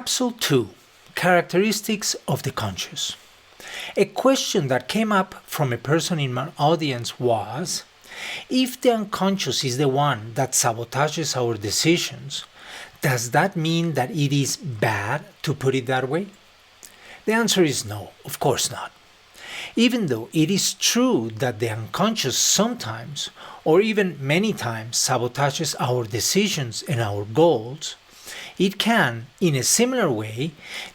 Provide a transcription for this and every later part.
Capsule 2: Characteristics of the Conscious. A question that came up from a person in my audience was, if the unconscious is the one that sabotages our decisions, does that mean that it is bad, to put it that way? The answer is no, of course not. Even though it is true that the unconscious sometimes, or even many times, sabotages our decisions and our goals, it can, in a similar way,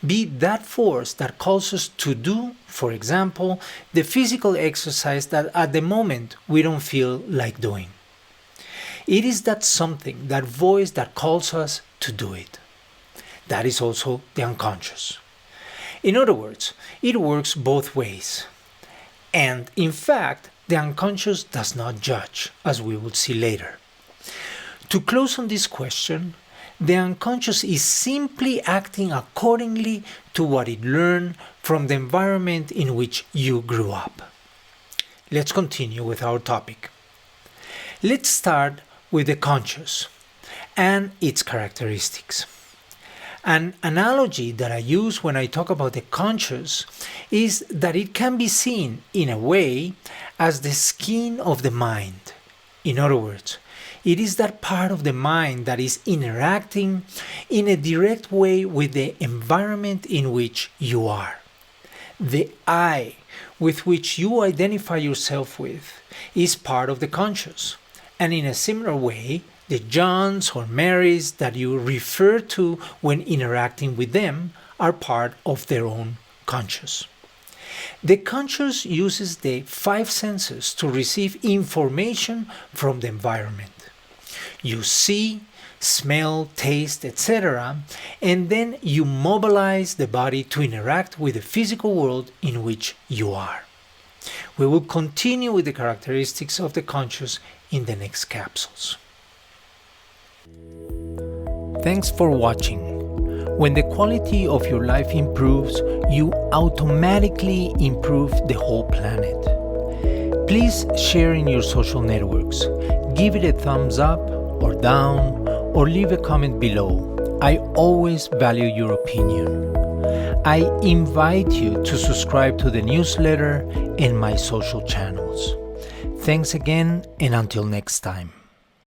be that force that calls us to do, for example, the physical exercise that at the moment we don't feel like doing. It is that something, that voice that calls us to do it. That is also the unconscious. In other words, it works both ways. And in fact, the unconscious does not judge, as we will see later. To close on this question, the unconscious is simply acting accordingly to what it learned from the environment in which you grew up. Let's continue with our topic. Let's start with the conscious and its characteristics. An analogy that I use when I talk about the conscious is that it can be seen, in a way, as the skin of the mind. In other words, it is that part of the mind that is interacting in a direct way with the environment in which you are. The I with which you identify yourself with is part of the conscious, and in a similar way, the Johns or Marys that you refer to when interacting with them are part of their own conscious. The conscious uses the 5 senses to receive information from the environment. You see, smell, taste, etc., and then you mobilize the body to interact with the physical world in which you are. We will continue with the characteristics of the conscious in the next capsules. Thanks for watching. When the quality of your life improves, you automatically improve the whole planet. Please share in your social networks. Give it a thumbs up or down, or leave a comment below. I always value your opinion. I invite you to subscribe to the newsletter and my social channels. Thanks again, and until next time.